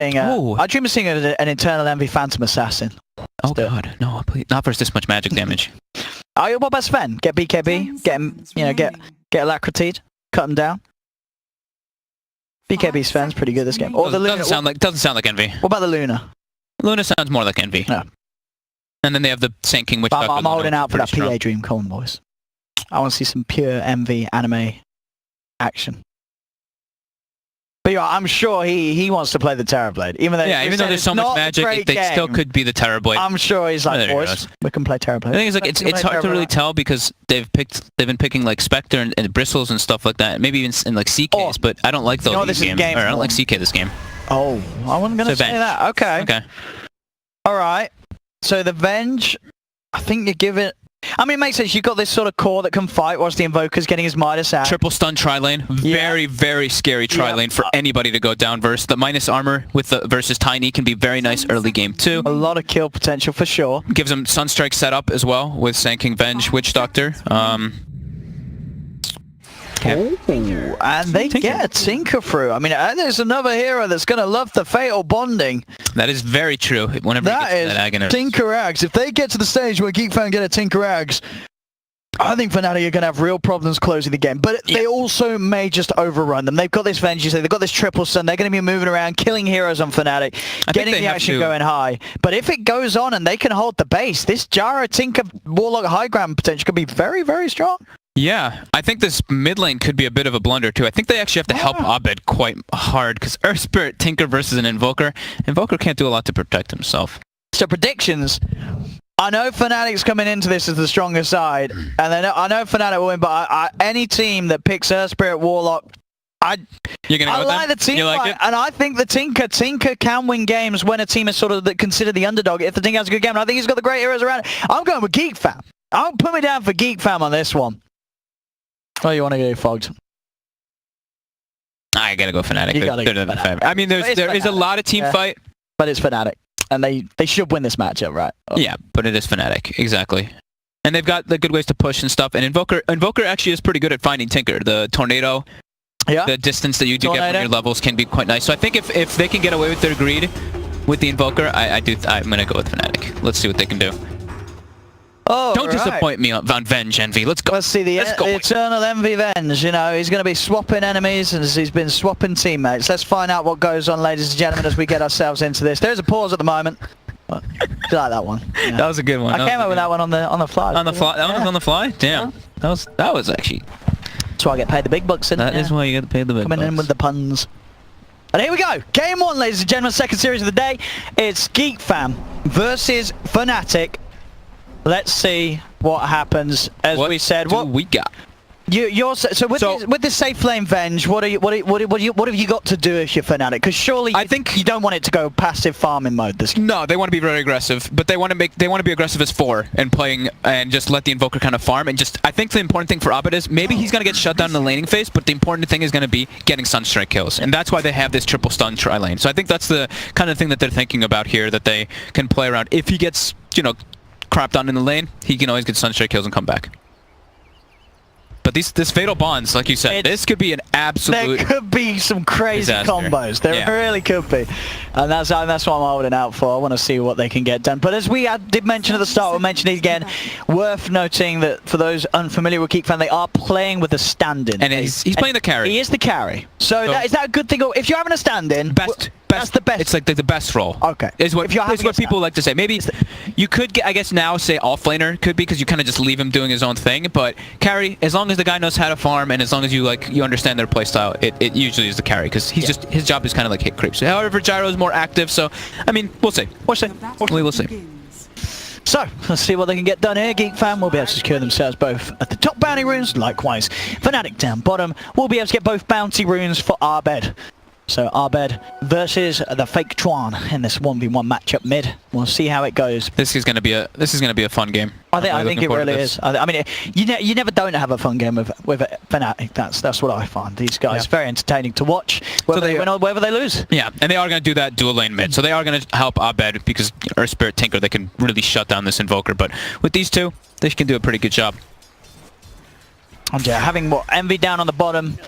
I dream of seeing an Eternal Envy Phantom Assassin. Oh god, no, please. Not for this much magic damage. Oh, what about Sven? Get BKB, get him, get Alacrity, cut him down. BKB Sven's pretty good this game. Or the Luna. Doesn't sound like Envy. What about the Luna? Luna sounds more like Envy. Yeah. And then they have the Sand King Witch Doctor. I'm holding out for that PA Dream. Come on, boys. I want to see some pure Envy anime action. But yeah, I'm sure he wants to play the Terrorblade. Even though there's so much magic, they still could be the Terrorblade. I'm sure he's like, boys, we can play Terrorblade. The thing is, like, it's hard to really tell because they've been picking like Spectre and Bristles and stuff like that. Maybe even in like CKs, but I don't like those games. Or I don't like CK this game. Oh, I wasn't gonna say that. Okay. Okay. All right. So the Venge, I think you give it. I mean, it makes sense. You've got this sort of core that can fight whilst the Invoker's getting his Midas out. Triple stun tri-lane. Very, very scary tri-lane for anybody to go down versus. The minus armor with the versus Tiny can be very nice early game too. A lot of kill potential for sure. Gives him Sunstrike setup as well with Sand King Venge, Witch Doctor. And they get a Tinker through. I mean, there's another hero that's going to love the Fatal Bonding. That is very true. Whenever that is Tinker Axe. If they get to the stage where Geek Fan get a Tinker Axe, I think Fnatic are going to have real problems closing the game. But they also may just overrun them. They've got this Venge, they've got this triple stun. They're going to be moving around, killing heroes on Fnatic, getting the action going high. But if it goes on and they can hold the base, this Jara, Tinker, Warlock high ground potential could be very, very strong. Yeah, I think this mid lane could be a bit of a blunder too. I think they actually have to help Abed quite hard because Earth Spirit Tinker versus an Invoker. Invoker can't do a lot to protect himself. So predictions. I know Fnatic's coming into this as the stronger side, and I know Fnatic will win, but any team that picks Earth Spirit Warlock, You're gonna go with like them? the team, you like it? And I think the Tinker can win games when a team is sort of considered the underdog. If the Tinker has a good game, and I think he's got the great heroes around it. I'm going with Geek Fam. I'll put me down for Geek Fam on this one. Oh, you want to go Fogged? I gotta go Fnatic. They're the favorite. I mean, there is a lot of team fight, but it's Fnatic, and they should win this matchup, right? Oh. Yeah, but it is Fnatic, exactly. And they've got the good ways to push and stuff. And Invoker actually is pretty good at finding Tinker. The Tornado, the distance that you do get from your levels can be quite nice. So I think if they can get away with their greed with the Invoker, I'm gonna go with Fnatic. Let's see what they can do. Oh, Don't disappoint me on Venge Envy. Let's go. Let's see the Eternal Envy Venge. You know, he's going to be swapping enemies as he's been swapping teammates. Let's find out what goes on, ladies and gentlemen, as we get ourselves into this. There's a pause at the moment. Do you like that one? Yeah. That was a good one. I came up with that one on the fly. On the fly? That one was on the fly? Damn. Yeah. That was actually... That's why I get paid the big bucks. That is why you get paid the big bucks. Coming in with the puns. And here we go. Game 1, ladies and gentlemen. Second series of the day. It's Geek Fam versus Fnatic. Let's see what happens. As we said, what we got? With this safe lane Venge, what have you got to do if you're Fnatic? Because surely I think you don't want it to go passive farming mode this game. No, they want to be very aggressive, but they want to be aggressive as 4 and playing and just let the Invoker kind of farm and just. I think the important thing for Abed is maybe he's gonna get shut down in the laning phase, but the important thing is gonna be getting Sunstrike kills, and that's why they have this triple stun tri lane. So I think that's the kind of thing that they're thinking about here, that they can play around. If he gets crapped on in the lane, he can always get Sunstrike kills and come back. But this Fatal Bonds, like you said, this could be an absolute... There could be some crazy combos. There really could be. And that's what I'm holding out for. I want to see what they can get done. But as we did mention at the start, we'll mention it again, worth noting that for those unfamiliar with Geek Fan, they are playing with a stand-in. And he's playing the carry. He is the carry. So is that a good thing? If you're having a stand-in... That's the best. It's like the best role. Okay. Is what people like to say. Maybe you could get, I guess now say offlaner could be because you kind of just leave him doing his own thing. But carry, as long as the guy knows how to farm and as long as you understand their playstyle, it usually is the carry because he's just his job is kind of like hit creeps. However, Gyro is more active. So I mean, we'll see. We will see. So, let's see what they can get done here. Geek Fan will be able to secure themselves both at the top bounty runes. Likewise, Fnatic down bottom will be able to get both bounty runes for Abed. So Abed versus the Fake Chuan in this 1v1 matchup mid. We'll see how it goes. This is gonna be a fun game. I think it really is. I mean, you never don't have a fun game with Fnatic. That's what I find. These guys very entertaining to watch, whether they win or whether they lose. Yeah, and they are gonna do that dual lane mid. So they are gonna help Abed because Earth Spirit Tinker, they can really shut down this Invoker. But with these two, they can do a pretty good job. And yeah, having Envy down on the bottom.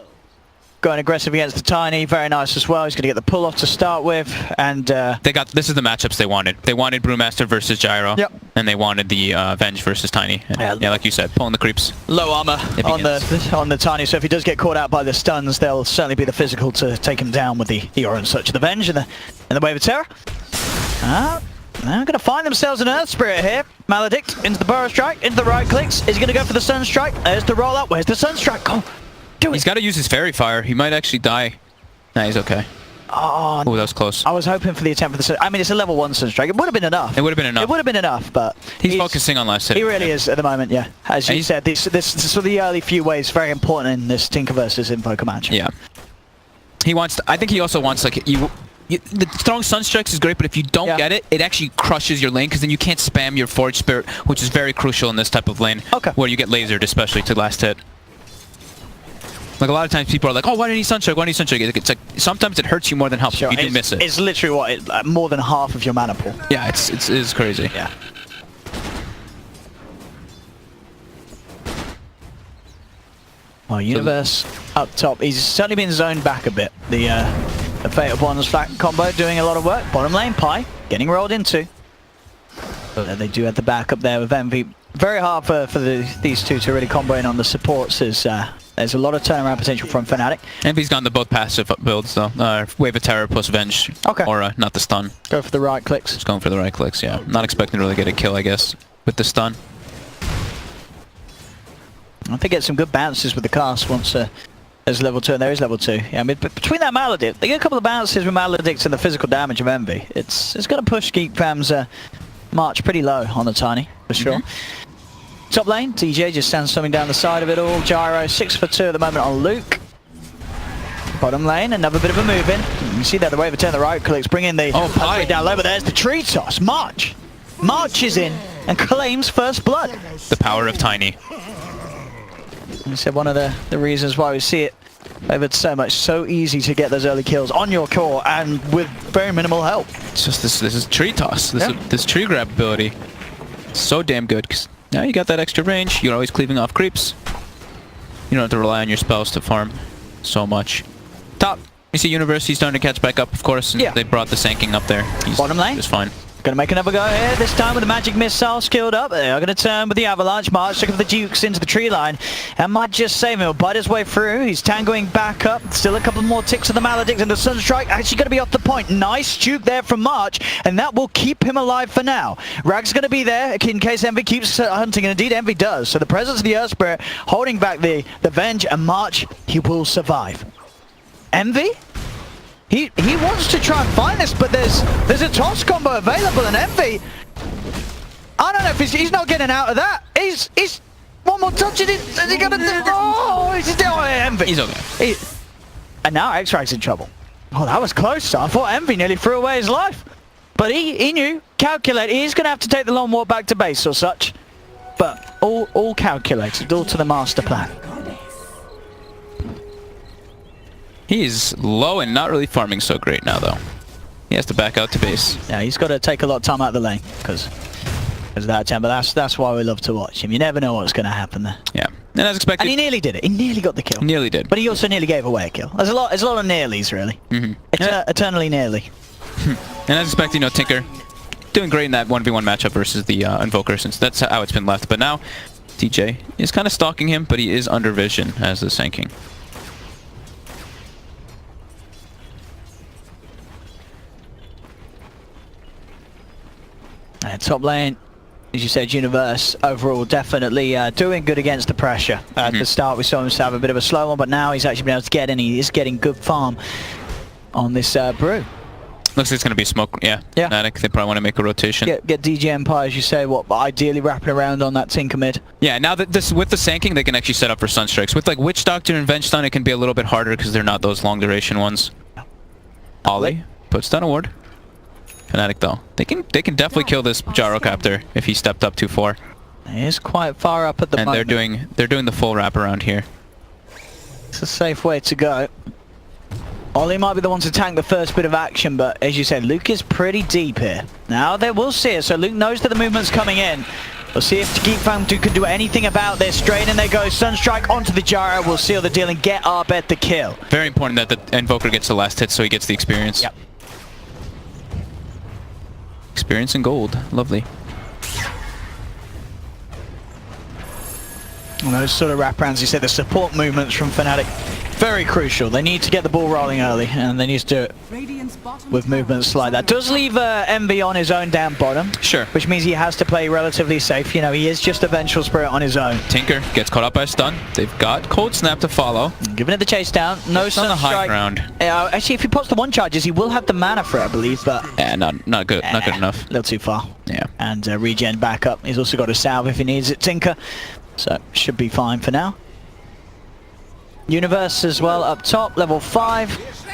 going aggressive against the Tiny. Very nice as well. He's going to get the pull off to start with, and this is the matchups they wanted. They wanted Brewmaster versus Gyro, yep. and they wanted the Venge versus Tiny. And, yeah, like you said, pulling the creeps. Low armor on the Tiny, so if he does get caught out by the stuns, they'll certainly be the physical to take him down with the Orange Search of the Venge and the Wave of Terror. They're going to find themselves an Earth Spirit here. Maledict into the Burrow Strike, into the right clicks. Is he going to go for the Sun Strike? There's the roll up. Where's the Sun Strike? Go. Do it. He's got to use his Fairy Fire. He might actually die. Nah, he's okay. Oh, that was close. I was hoping for the attempt for the Sun. I mean, it's a level 1 Sun Strike. It would have been enough. It would have been enough. It would have been enough, but he's focusing on last hit. He really is at the moment, yeah. As you said, this sort of the early few waves very important in this Tinker versus Invoker match. Yeah. He wants. I think he also wants like the throwing Sunstrikes is great, but if you don't get it, it actually crushes your lane because then you can't spam your Forge Spirit, which is very crucial in this type of lane, where you get lasered, especially to last hit. Like a lot of times people are like, oh, why didn't he Sunstrike? Why didn't he Sunstrike? It's like sometimes it hurts you more than helps if you do miss it. It's literally more than half of your mana pool. Yeah, it's crazy. Yeah. Well, Universe up top. He's certainly been zoned back a bit. The Fatal Bonds flat combo doing a lot of work. Bottom lane, Pi getting rolled into. But they do have the backup there with Envy. Very hard for these two to really combo in on the supports. There's a lot of turnaround potential from Fnatic. Envy's gone the both passive builds though. Wave of Terror plus Venge. Aura, not the stun. Go for the right clicks. Just going for the right clicks, yeah. Not expecting to really get a kill, I guess, with the stun. I think get some good bounces with the cast once there's level 2, and there is level 2. Yeah, I mean, between that Maledict, they get a couple of bounces with Maledicts and the physical damage of Envy. It's going to push Geek Fam's march pretty low on the Tiny, for sure. Top lane, TJ just stands something down the side of it all. Gyro 6 for 2 at the moment on Luke. Bottom lane, another bit of a move in. You see that the Wave of Turn, the right clicks, bring in the Pi down low, but there's the tree toss. March is in and claims first blood. The power of Tiny. I said one of the reasons why we see it over so easy to get those early kills on your core and with very minimal help. It's just this is tree toss. This tree grab ability. So damn good. Cause now you got that extra range. You're always cleaving off creeps. You don't have to rely on your spells to farm so much. Top. You see Universe, he's starting to catch back up, of course. And they brought the Sanking up there. Bottom lane. It's fine. Gonna make another go here, this time with the Magic Missile skilled up. They are gonna turn with the Avalanche. March looking for the Dukes into the tree line. And might just save him. He'll bite his way through. He's tangoing back up. Still a couple more ticks of the Maledict, and the Sunstrike actually gonna be off the point. Nice juke there from March, and that will keep him alive for now. Rag's gonna be there in case Envy keeps hunting, and indeed Envy does. So the presence of the Earth Spirit holding back the Venge, and March, he will survive. Envy? He wants to try and find this, but there's a toss combo available, and Envy, I don't know if he's not getting out of that. He's one more touch in it. Is he gonna do? Oh, he's still Envy. He's okay. And now X-Rag's in trouble. Oh, that was close. I thought Envy nearly threw away his life, but he knew, calculated. He's gonna have to take the long walk back to base or such. But all calculated, all to the master plan. He's low and not really farming so great now, though. He has to back out to base. Yeah, he's got to take a lot of time out of the lane because of that attempt. But that's why we love to watch him. You never know what's going to happen there. Yeah, and as expected. And he nearly did it. He nearly got the kill. Nearly did. But he also nearly gave away a kill. There's a lot of nearlies, really. Eternally nearly. And as expected, you know, Tinker doing great in that 1v1 matchup versus the Invoker, since that's how it's been left. But now, TJ is kind of stalking him, but he is under vision as the Sanking. Top lane, as you said, Universe overall definitely doing good against the pressure. At the start we saw him have a bit of a slow one, but now he's actually been able to get in. He is getting good farm on this brew. Looks like it's going to be smoke, yeah. Fnatic, they probably want to make a rotation. Get DJ Empire, as you say, ideally wrapping around on that Tinker mid. Yeah, now that with the Sanking, they can actually set up for Sunstrikes. With like Witch Doctor and Venge Stun, it can be a little bit harder because they're not those long duration ones. Ollie puts down a ward. Fnatic though, they can definitely kill this Gyrocopter if he stepped up too far. He is quite far up at the moment. And they're doing the full wrap around here. It's a safe way to go. Ollie might be the one to tank the first bit of action, but as you said, Luke is pretty deep here. Now they will see it, so Luke knows that the movement's coming in. We'll see if Geek Fam can do anything about this. Straight in they go. Sunstrike onto the gyro will seal the deal and get Arbed the kill. Very important that the Invoker gets the last hit so he gets the experience. Yep. Experience and gold. Lovely. And those sort of wraparounds, you say, the support movements from Fnatic, very crucial. They need to get the ball rolling early, and they need to do it with movements like that. Does leave Envy on his own down bottom. Sure. Which means he has to play relatively safe. You know, he is just a Vengeful Spirit on his own. Tinker gets caught up by a stun. They've got Cold Snap to follow. Giving it the chase down. No It's on the high ground. Actually, if he pops the one charges, he will have the mana for it, I believe, but... Yeah, not good. Not good enough. A little too far. Yeah. And regen back up. He's also got a salve if he needs it, Tinker. So, should be fine for now. Universe as well up top, level 5.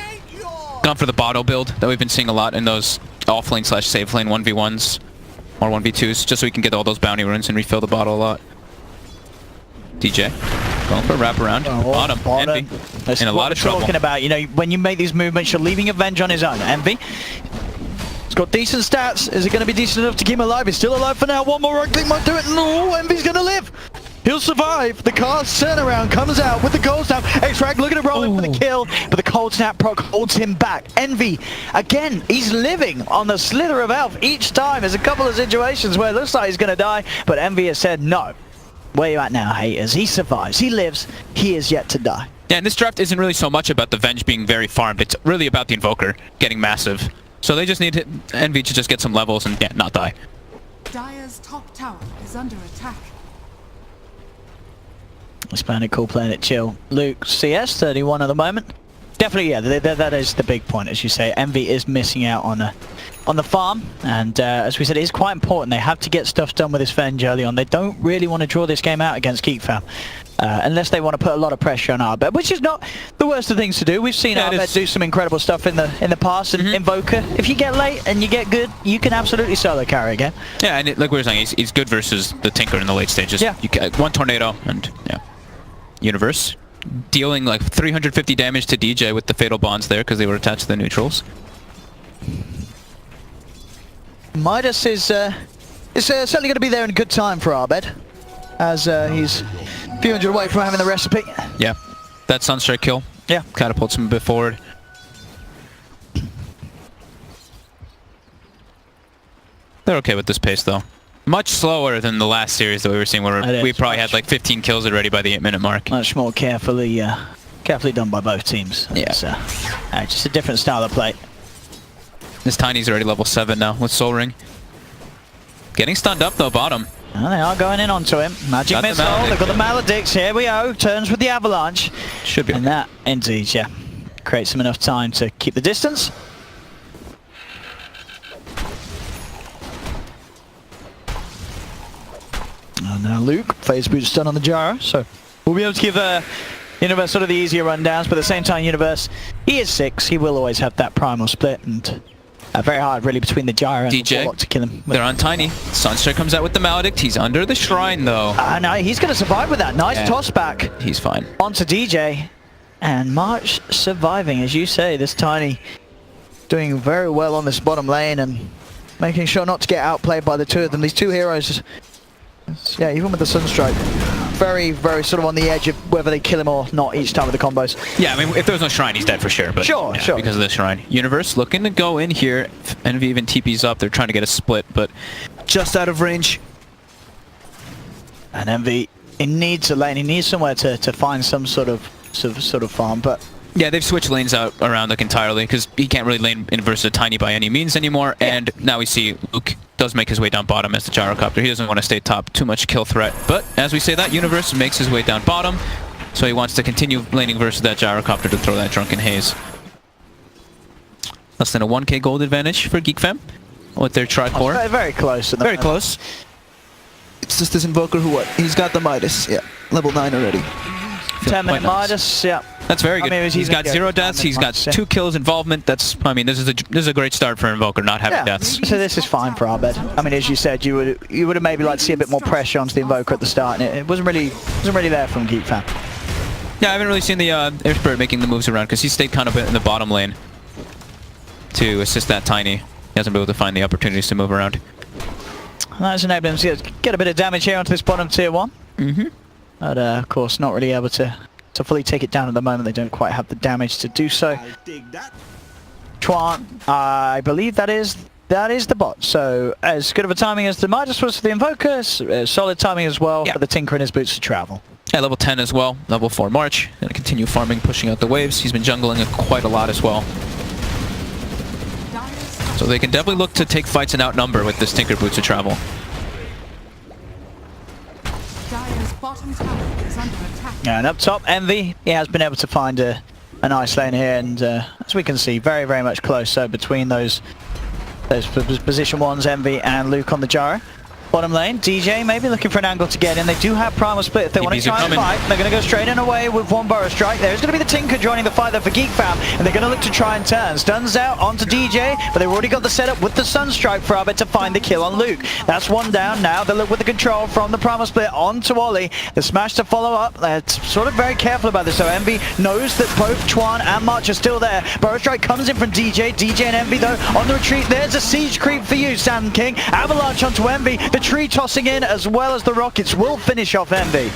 Gone for the bottle build that we've been seeing a lot in those offlane / safe lane 1v1s or 1v2s, just so we can get all those bounty runes and refill the bottle a lot. DJ going for a wraparound. Bottom. Envy That's in a lot of trouble. Talking about, you know, when you make these movements, you're leaving Avenge on his own. Envy. He's got decent stats. Is it going to be decent enough to keep him alive? He's still alive for now. One more right click might do it. No, Envy's going to live. He'll survive. The cast turnaround comes out with the gold snap. X-Frag looking to roll in for the kill, but the cold snap proc holds him back. Envy, again, he's living on the slither of health each time. There's a couple of situations where it looks like he's going to die, but Envy has said no. Where you at now, haters? He survives. He lives. He is yet to die. Yeah, and this draft isn't really so much about the Venge being very farmed. It's really about the Invoker getting massive. So they just need Envy to just get some levels and not die. Dire's top tower is under attack. Hispanic cool playing it chill. Luke, CS 31 at the moment. Definitely, yeah, that is the big point, as you say. Envy is missing out on the farm, and as we said, it is quite important. They have to get stuff done with this Venge early on. They don't really want to draw this game out against Geek Fam, unless they want to put a lot of pressure on Arbed, which is not the worst of things to do. We've seen Arbed do some incredible stuff in the past, and Invoker, if you get late and you get good, you can absolutely solo carry again. Yeah, and like we were saying, he's good versus the Tinker in the late stages. Yeah. You get one tornado, and yeah. Universe dealing like 350 damage to DJ with the fatal bonds there because they were attached to the neutrals. Midas is certainly going to be there in good time for Arbed, as he's a few hundred away from having the recipe. Yeah, that Sunstrike kill. Yeah, catapults him a bit forward. They're okay with this pace though. Much slower than the last series that we were seeing, where we probably had like 15 kills already by the 8-minute mark. Much more carefully done by both teams. Yeah. It's just a different style of play. This Tiny's already level 7 now with Soul Ring. Getting stunned up though, bottom. Oh, they are going in onto him. Magic missile. They've got the Maledicts. Here we go. Turns with the avalanche. Should be. And that, indeed, yeah, creates him enough time to keep the distance. And now Luke, phase boot stun on the gyro, so we'll be able to give Universe sort of the easier rundowns, but at the same time, Universe, he is 6, he will always have that primal split, and very hard really between the gyro and DJ, the Warlock to kill him. They're on Tiny. Sunstrike comes out with the Maledict, he's under the shrine though. No, he's going to survive with that. Nice toss back. He's fine. Onto DJ, and March surviving, as you say, this Tiny doing very well on this bottom lane, and making sure not to get outplayed by the two of them. These two heroes, yeah, even with the Sunstrike, very, very sort of on the edge of whether they kill him or not each time with the combos. Yeah, I mean, if there was no shrine, he's dead for sure. But sure, sure. Because of the shrine. Universe looking to go in here. Envy even TP's up. They're trying to get a split, but just out of range. And Envy, he needs a lane. He needs somewhere to find some sort of farm, but... Yeah, they've switched lanes out around like entirely because he can't really lane in versus Tiny by any means anymore. Yeah. And now we see Luke does make his way down bottom as the gyrocopter. He doesn't want to stay top, too much kill threat. But as we say that, Universe makes his way down bottom, so he wants to continue laning versus that gyrocopter to throw that Drunken Haze. Less than a 1k gold advantage for Geek Fam with their tri-core. Very, very close. Very close. It's just this Invoker who he's got the Midas, yeah, level 9 already. 10-minute Midas, yeah. That's very good. I mean, he's got 0 deaths, he's got 2 kills involvement. That's, I mean, this is a great start for Invoker, not having deaths. So this is fine for Arbed. I mean, as you said, you would have maybe liked to see a bit more pressure onto the Invoker at the start, and it wasn't really there from Geek Fam. Yeah, I haven't really seen the Air Spirit making the moves around because he stayed kind of in the bottom lane to assist that Tiny. He hasn't been able to find the opportunities to move around. That's enabling them to get a bit of damage here onto this bottom tier 1. But of course, not really able to fully take it down at the moment. They don't quite have the damage to do so. Chuan, I believe that is the bot. So as good of a timing as the Midas was for the Invokers, solid timing as well for the Tinker in his boots to travel. Yeah, level 10 as well. Level 4 March. Gonna continue farming, pushing out the waves. He's been jungling it quite a lot as well. So they can definitely look to take fights and outnumber with this Tinker boots to travel. Dire's bottom tower is under attack. And up top, Envy, he has been able to find a nice lane here, and as we can see, very, very much close. So between those position 1s, Envy and Luke on the gyro. Bottom lane, DJ maybe looking for an angle to get in. They do have Primal Split if they want to try and fight. They're going to go straight in away with one Burrow Strike. There's going to be the Tinker joining the fight there for Geek Fam, and they're going to look to try and turn. Stuns out onto DJ, but they've already got the setup with the Sunstrike for Abed to find the kill on Luke. That's one down now. They look with the control from the Primal Split onto Ollie. The smash to follow up. They're sort of very careful about this, so Envy knows that both Chuan and March are still there. Burrow Strike comes in from DJ. DJ and Envy though on the retreat. There's a siege creep for you, Sand King. Avalanche onto Envy. The tree tossing in as well as the rockets will finish off Envy.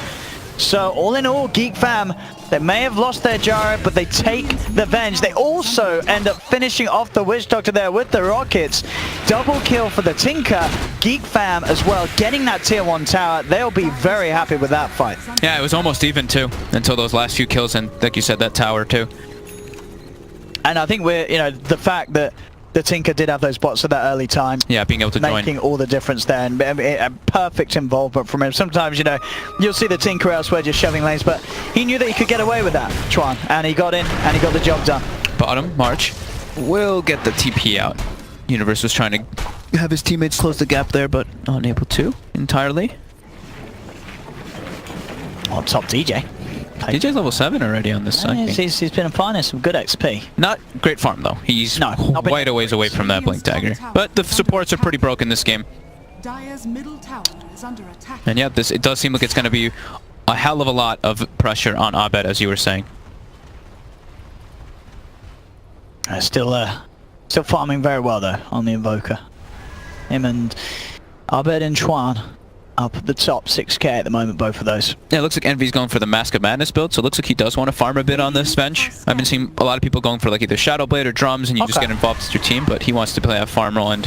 So all in all, Geek Fam, they may have lost their gyro, but they take the Venge. They also end up finishing off the Witch Doctor there with the rockets. Double kill for the Tinker. Geek Fam as well, getting that tier 1 tower. They'll be very happy with that fight. Yeah, it was almost even too, until those last few kills, and like you said, that tower too. And I think the fact that the Tinker did have those bots at that early time. Yeah, being able to join. Making all the difference there, and a perfect involvement from him. Sometimes, you'll see the Tinker elsewhere just shoving lanes, but he knew that he could get away with that, Chuan, and he got in, and he got the job done. Bottom, March will get the TP out. Universe was trying to have his teammates close the gap there, but unable to entirely. On top, DJ. DJ's level 7 already on this side. He's been finding some good XP. Not great farm though. He's quite a ways away from that Blink Dagger. But the supports are pretty broken this game. Dire's middle tower is under attack. And yeah, it does seem like it's going to be a hell of a lot of pressure on Abed, as you were saying. Still farming very well though on the Invoker. Him and Abed and Chuan up at the top, 6k at the moment, both of those. Yeah, it looks like Envy's going for the Mask of Madness build, so it looks like he does want to farm a bit on this bench. I've been seeing a lot of people going for like either Shadow Blade or Drums, and you just get involved with your team, but he wants to play a farm role, and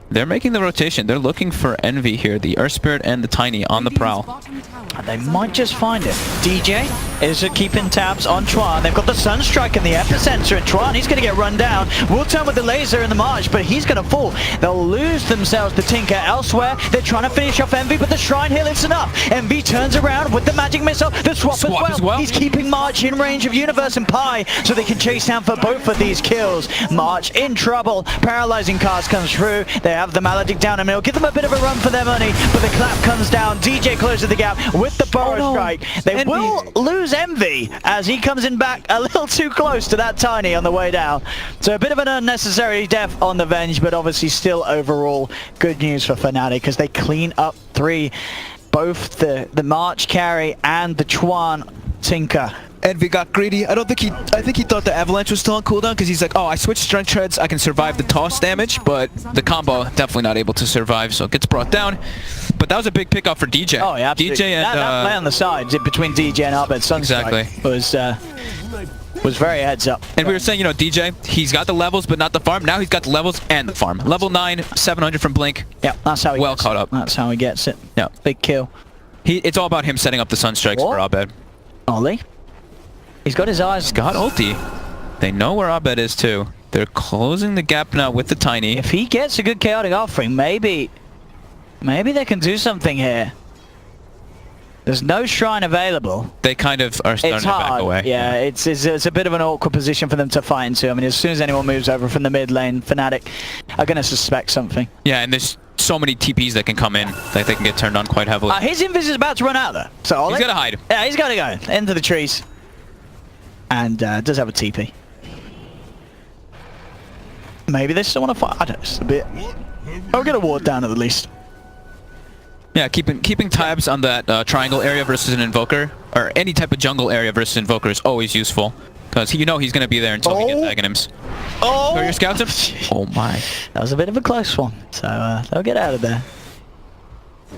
they're making the rotation. They're looking for Envy here, the Earth Spirit and the Tiny on the prowl. And they might just find it. DJ is keeping tabs on Chuan. They've got the Sunstrike in the epicenter, and Chuan, he's going to get run down. Will turn with the laser in the March, but he's going to fall. They'll lose themselves the Tinker elsewhere. They're trying to finish off Envy, but the Shrine Hill is enough. Envy turns around with the Magic Missile. The swap as well. He's keeping March in range of Universe and Pi, so they can chase down for both of these kills. March in trouble. Paralyzing cast comes through. They have the Maledict down, and it'll give them a bit of a run for their money, but the clap comes down. DJ closes the gap with the Burrow Strike. They will lose Envy as he comes in back a little too close to that Tiny on the way down. So a bit of an unnecessary death on the Venge, but obviously still overall good news for Fnatic as they clean up 3. Both the March carry and the Chuan Tinker. Envy got greedy. I think he thought the Avalanche was still on cooldown because he's like, oh, I switched Strength Treads, I can survive the toss damage, but the combo definitely not able to survive, so it gets brought down. But that was a big pickup for DJ. Oh yeah, absolutely. DJ and that play on the sides between DJ and Abed Sunstrike was very heads up. And we were saying, DJ, he's got the levels but not the farm. Now he's got the levels and the farm. Level 9, 700 from Blink. Yeah, that's how he gets caught up. That's how he gets it. Yeah, big kill. It's all about him setting up the Sunstrikes for Abed. Ollie. He's got his eyes. He's got ulti. They know where Abed is too. They're closing the gap now with the Tiny. If he gets a good chaotic offering, maybe they can do something here. There's no shrine available. They kind of are starting to back away. Yeah, it's a bit of an awkward position for them to fight into. I mean, as soon as anyone moves over from the mid lane, Fnatic are going to suspect something. Yeah, and there's so many TPs that can come in that they can get turned on quite heavily. His invis is about to run out though. So Ollie, he's got to hide. Yeah, he's got to go into the trees. And does have a TP. Maybe they still want to fight. I don't know, just a bit. I'll get a ward down at the least. Yeah, keeping tabs on that triangle area versus an Invoker, or any type of jungle area versus Invoker is always useful. Because he's going to be there until he gets Aghanims. Oh! Are your scouts him? Oh my. That was a bit of a close one. So they'll get out of there.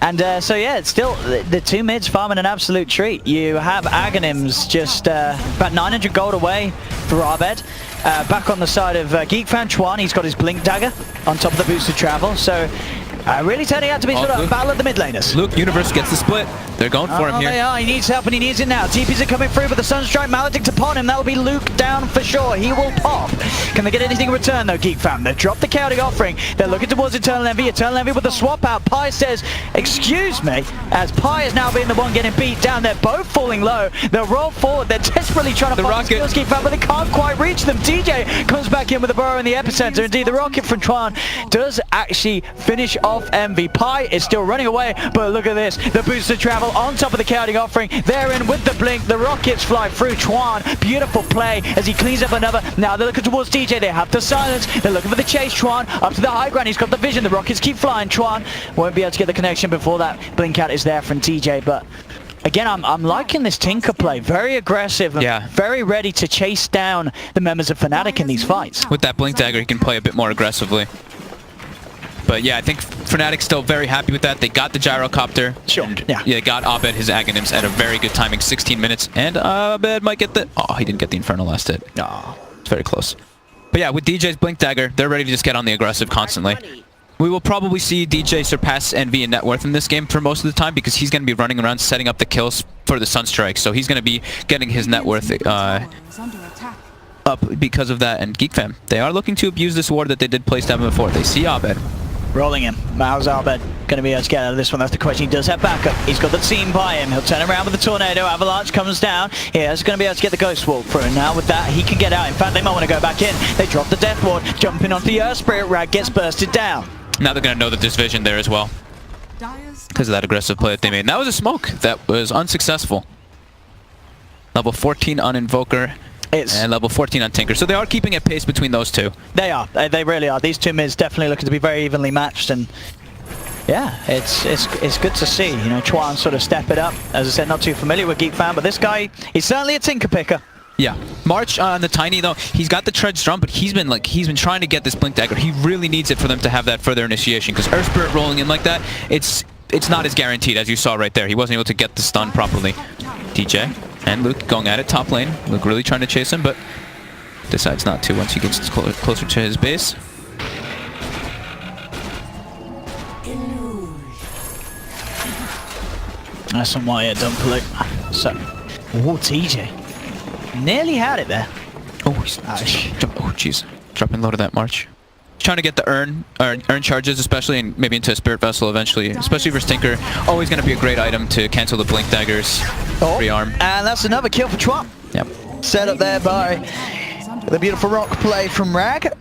And so yeah, it's still the two mids farming an absolute treat. You have Aghanims just about 900 gold away for Abed. Back on the side of Geek Fan Chuan, he's got his Blink Dagger on top of the boosted travel. So really turning out to be sort of a battle of the mid laners. Luke, Universe gets the split. They're going for him here. They are. He needs help and he needs it now. TPs are coming through, but the Sunstrike Maledict upon him. That will be Luke down for sure. He will pop. Can they get anything in return though, Geek Fam? They've dropped the chaotic offering. They're looking towards Eternal Envy. Eternal Envy with the swap out. Pi says, excuse me, as Pi is now being the one getting beat down. They're both falling low. They'll roll forward. They're desperately trying to find skills, Geek Fam, but they can't quite reach them. DJ comes back in with the burrow in the epicenter. Indeed, the rocket from Chuan does actually finish off Envy. Pi is still running away, but look at this. The boosted travel on top of the chaotic offering. They're in with the blink. The rockets fly through Chuan. Beautiful play as he cleans up another. Now they're looking towards DJ. They have to silence. They're looking for the chase. Chuan up to the high ground. He's got the vision. The rockets keep flying. Chuan won't be able to get the connection before that blink out is there from TJ. But again, I'm liking this Tinker play. Very aggressive and very ready to chase down the members of Fnatic in these fights. With that Blink Dagger, he can play a bit more aggressively. But yeah, I think Fnatic's still very happy with that. They got the gyrocopter. Sure. Yeah, they got Abed his Aghanims at a very good timing, 16 minutes. And Abed might get the... Oh, he didn't get the Infernal last hit. Oh. It's very close. But yeah, with DJ's Blink Dagger, they're ready to just get on the aggressive constantly. We will probably see DJ surpass Envy in net worth in this game for most of the time because he's going to be running around setting up the kills for the Sunstrike. So he's going to be getting his net worth up because of that. And Geek Fam, they are looking to abuse this ward that they did place down before. They see Abed. Rolling him. How's Abed going to be able to get out of this one? That's the question. He does have backup. He's got the team by him. He'll turn around with the Tornado. Avalanche comes down. He's going to be able to get the Ghost Walk through. And now with that, he can get out. In fact, they might want to go back in. They drop the Death Ward. Jumping onto the Earth Spirit Rag gets bursted down. Now they're going to know that there's vision there as well because of that aggressive play that they made. And that was a smoke that was unsuccessful. Level 14 on Invoker. And level 14 on Tinker. So they are keeping a pace between those two. They are. They really are. These two mids definitely looking to be very evenly matched. And yeah, it's good to see. You know, Chuan sort of step it up. As I said, not too familiar with Geek Fan, but this guy, he's certainly a Tinker picker. Yeah. March on the Tiny though, he's got the Treads drum, but he's been trying to get this Blink Dagger. He really needs it for them to have that further initiation because Earth Spirit rolling in like that, it's not as guaranteed as you saw right there. He wasn't able to get the stun properly. DJ and Luke going at it top lane. Luke really trying to chase him, but decides not to once he gets closer to his base. Nice one while done for Luke. So, TJ. Nearly had it there. Oh, jeez. Dropping low to that March. Trying to get the earn charges, especially and maybe into a Spirit Vessel eventually, especially versus Tinker. Always going to be a great item to cancel the Blink Daggers. Rearm. And that's another kill for Chuan. Yep. Set up there by the beautiful rock play from Rag.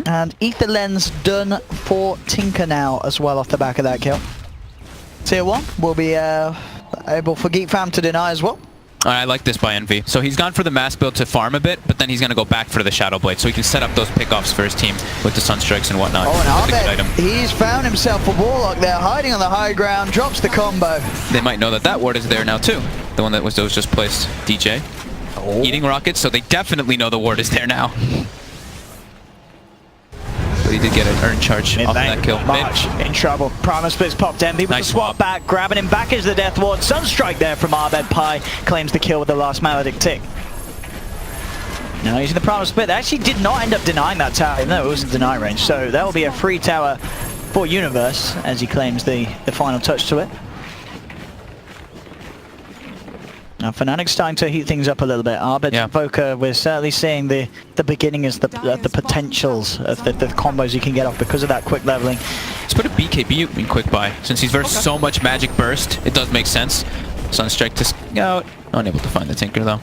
And Ether Lens done for Tinker now as well off the back of that kill. Tier 1 will be able for Geek Fam to deny as well. I like this by Envy. So he's gone for the mass build to farm a bit, but then he's going to go back for the Shadow Blade, so he can set up those pickoffs for his team with the Sunstrikes and whatnot. Oh, and Abed, he's found himself a Warlock there, hiding on the high ground, drops the combo. They might know that that ward is there now too. The one that was just placed. DJ. Eating rockets, so they definitely know the ward is there now. But he did get an earn charge off of that kill. March in trouble. Primal Splits popped Envy with the swap back, grabbing him back as the Death Ward. Sunstrike there from Abed. Pi claims the kill with the last Maledict tick. Now using the Primal Split, they actually did not end up denying that tower, even though it was in deny range. So that will be a free tower for Universe as he claims the final touch to it. Now Fnatic's starting to heat things up a little bit. Abed's Invoker, we're certainly seeing the beginning as the potentials of the combos you can get off because of that quick leveling. Let's put a BKB in quick buy. Since he's versed so much magic burst, it does make sense. Sunstrike to out. Unable to find the Tinker though.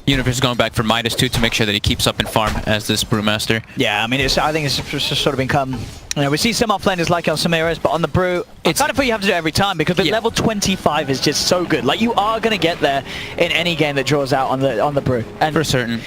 Universe is going back for -2 to make sure that he keeps up in farm as this Brewmaster. Yeah, I mean, I think it's just sort of become... You know, we see some offlaners like El Samiras, but on the Brew, it's kind of what you have to do every time because the level 25 is just so good. Like, you are going to get there in any game that draws out on the Brew. And for certain.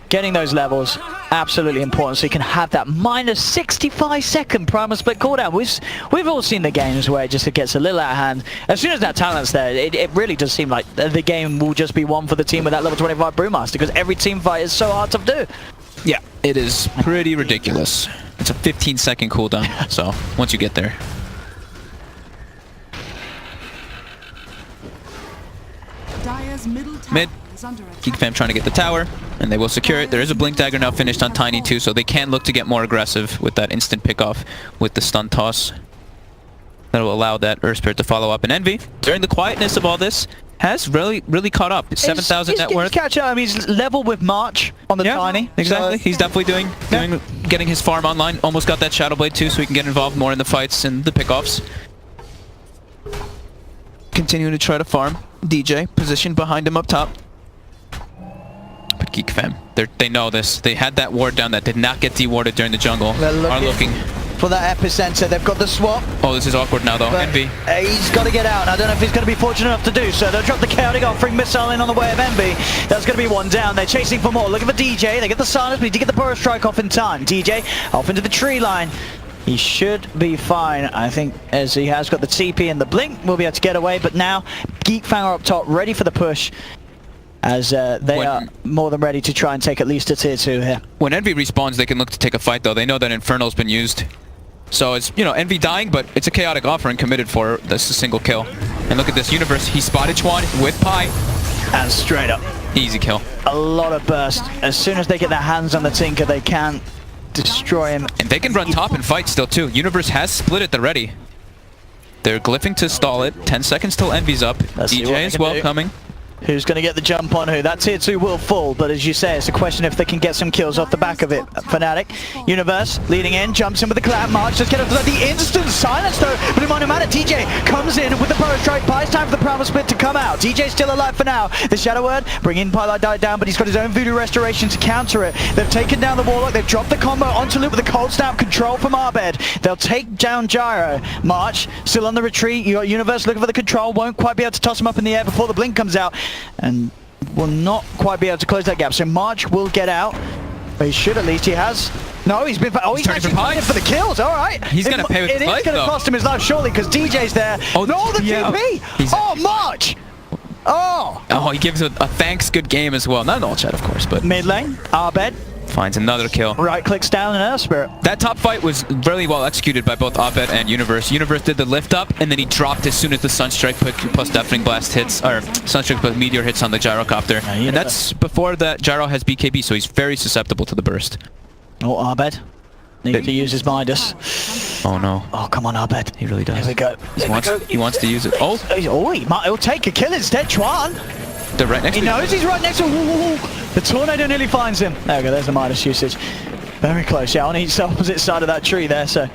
Getting those levels, absolutely important, so you can have that -65-second Primal Split cooldown. We've all seen the games where it gets a little out of hand. As soon as that talent's there, it really does seem like the game will just be won for the team with that level 25 Brewmaster because every team fight is so hard to do. Yeah, it is pretty ridiculous. It's a 15-second cooldown, so once you get there. Dire's middle tower Mid. is under attack. Geek fam trying to get the tower, and they will secure it. There is a blink dagger now finished on Tiny too, so they can look to get more aggressive with that instant pickoff with the stun toss. That will allow that Earth Spirit to follow up. And Envy, during the quietness of all this, has really caught up. 7,000 net worth. He's catching up. He's level with March on the Tiny. Exactly. So He's definitely getting his farm online. Almost got that Shadow Blade too, so he can get involved more in the fights and the pickoffs. Continuing to try to farm. DJ positioned behind him up top. But Geek fam, they know this. They had that ward down that did not get dewarded during the jungle. Are looking for that epicenter. They've got the swap. Oh, this is awkward now though. But Envy. He's got to get out. I don't know if he's going to be fortunate enough to do so. They'll drop the chaotic offering missile in on the way of Envy. That's going to be one down. They're chasing for more. Looking for DJ. They get the silence, but he did get the burst strike off in time. DJ off into the tree line. He should be fine, I think, as he has got the TP and the blink. We'll be able to get away, but now Geek Fang are up top, ready for the push, as they are more than ready to try and take at least a tier 2 here. When Envy respawns, they can look to take a fight, though. They know that Infernal's been used. So it's, you know, Envy dying, but it's a chaotic offering committed for this single kill. And look at this Universe. He spotted Chuan with Pi. And straight up. Easy kill. A lot of burst. As soon as they get their hands on the Tinker, they can destroy him. And they can run top and fight still, too. Universe has split at the ready. They're glyphing to stall it. 10 seconds till Envy's up. DJ as well coming. Who's going to get the jump on who? That tier 2 will fall, but as you say, it's a question if they can get some kills off the back of it. Fnatic, Universe, leading in, jumps in with the clamp march, just get up to the instant silence though, but it might not matter. DJ comes in with the burst strike, buys time for the Primal Split to come out. DJ's still alive for now. The Shadow Word, bringing Pylight died down, but he's got his own Voodoo Restoration to counter it. They've taken down the Warlock, they've dropped the combo onto loop with the Cold Snap control from Arbed. They'll take down Gyro. March, still on the retreat. You got Universe looking for the control, won't quite be able to toss him up in the air before the blink comes out. And will not quite be able to close that gap. So March will get out. But he should at least. He has. No, he's been. Oh, he's actually fighting for the kills. All right. He's going to pay with his life, It is going to cost him his life, surely, because DJ's there. Oh, no, the TP. Oh, March. Oh. Oh, he gives a thanks good game as well. Not an all chat, of course, but. Mid lane, Arbed. Finds another kill. Right clicks down in Earth Spirit. That top fight was really well executed by both Abed and Universe. Universe did the lift up, and then he dropped as soon as the Sunstrike plus Deafening Blast hits, or Sunstrike plus Meteor hits on the Gyrocopter. And that's before that Gyro has BKB, so he's very susceptible to the burst. Oh, Arbed. Needs to use his Midas. Oh no. Oh, come on, Arbed. He really does. Here we go. He wants to use it. Oh! He'll take a kill instead, Chuan. They're right next to him. He knows he's right next to him. The Tornado nearly finds him. There we go, there's the Midas usage. Very close, yeah, on each opposite side of that tree there, so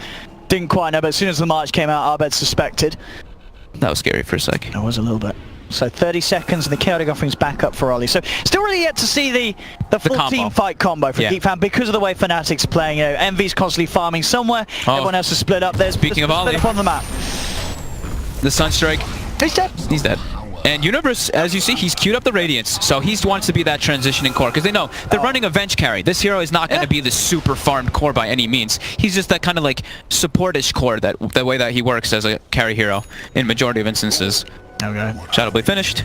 didn't quite know, but as soon as the March came out, Arbed suspected. That was scary for a sec. It was a little bit. So 30 seconds and the Chaotic Offering's back up for Ollie. So still really yet to see the full team fight combo from Geek Fan because of the way Fnatic's playing. You know, Envy's constantly farming somewhere. Everyone else is split up. There's Speaking of Ollie, up on the map. The Sunstrike. He's dead. He's dead. And Universe, as you see, he's queued up the Radiance, so he wants to be that transitioning core, because they know they're running a Venge carry. This hero is not going to be the super farmed core by any means. He's just that kind of like support-ish core, the way that he works as a carry hero in majority of instances. Okay. Shadow Blade finished.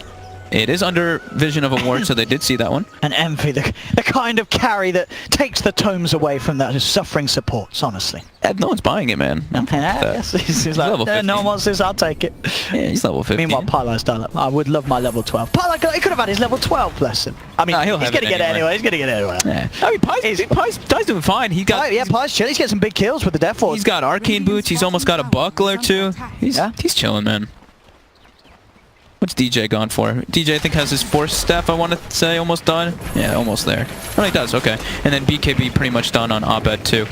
It is under vision of a ward, so they did see that one. And Envy, the kind of carry that takes the tomes away from that suffering supports, honestly. No one's buying it, man. He's like, no one wants this, I'll take it. Yeah, he's level 15. Meanwhile, Pylight's done it. I would love my level 12. Pylight, he could have had his level 12, bless him. I mean, he's going to get it anyway. He's going to get it anyway. Yeah. I mean, Py's doing fine. He got... Yeah, Py's chill. He's getting some big kills with the Death Ward. He's got Arcane Boots. He's almost got a buckler, too. He's chilling, man. What's DJ gone for? DJ, I think, has his Force Staff, I want to say, almost done. Yeah, almost there. Oh, he does, okay. And then BKB pretty much done on Abed, too.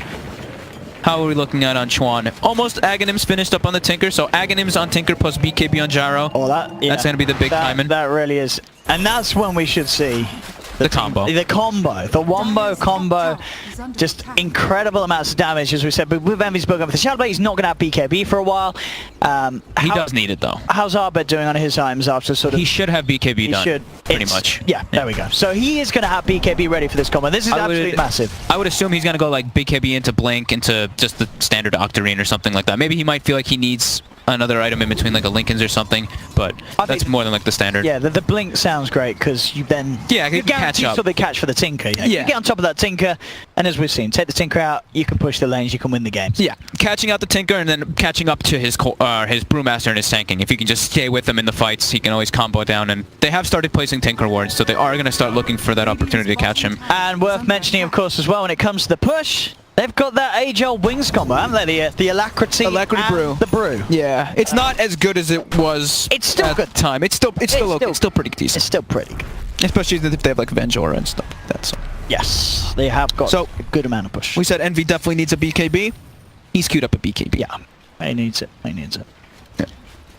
How are we looking at on Chuan? Almost Aghanim's finished up on the Tinker, so Aghanim's on Tinker plus BKB on Gyro. Oh, that's going to be the big timing. That really is. And that's when we should see... The combo. The Wombo combo. Just incredible amounts of damage, as we said. But with Envy's book, the Shadow Blade, he's not going to have BKB for a while. He does need it, though. How's Arbed doing on his items after sort of... He should have BKB done, pretty much. Yeah, there we go. So he is going to have BKB ready for this combo. This is absolutely massive. I would assume he's going to go like BKB into Blink, into just the standard Octarine or something like that. Maybe he might feel like he needs another item in between, like a Linken's or something, but that's more than like the standard. Yeah, the Blink sounds great because you then... Yeah, you catch up. So they catch for the Tinker. You get on top of that Tinker, And as we've seen, take the Tinker out, you can push the lanes, you can win the games. Yeah, catching out the Tinker and then catching up to his Brewmaster and his tanking. If he can just stay with them in the fights, he can always combo down. And they have started placing Tinker wards, so they are going to start looking for that opportunity to catch him. And worth mentioning, of course, as well, when it comes to the push, they've got that age-old wings combo, haven't they? The Alacrity and Brew. the Brew. Yeah, it's not as good as it was It's still at good. the time. It's still okay. It's still pretty decent. It's still pretty good. Especially if they have like Vengora and stuff like that. So. Yes, they have got So, a good amount of push. We said Envy definitely needs a BKB. He's queued up a BKB. Yeah, he needs it. He needs it. Yeah.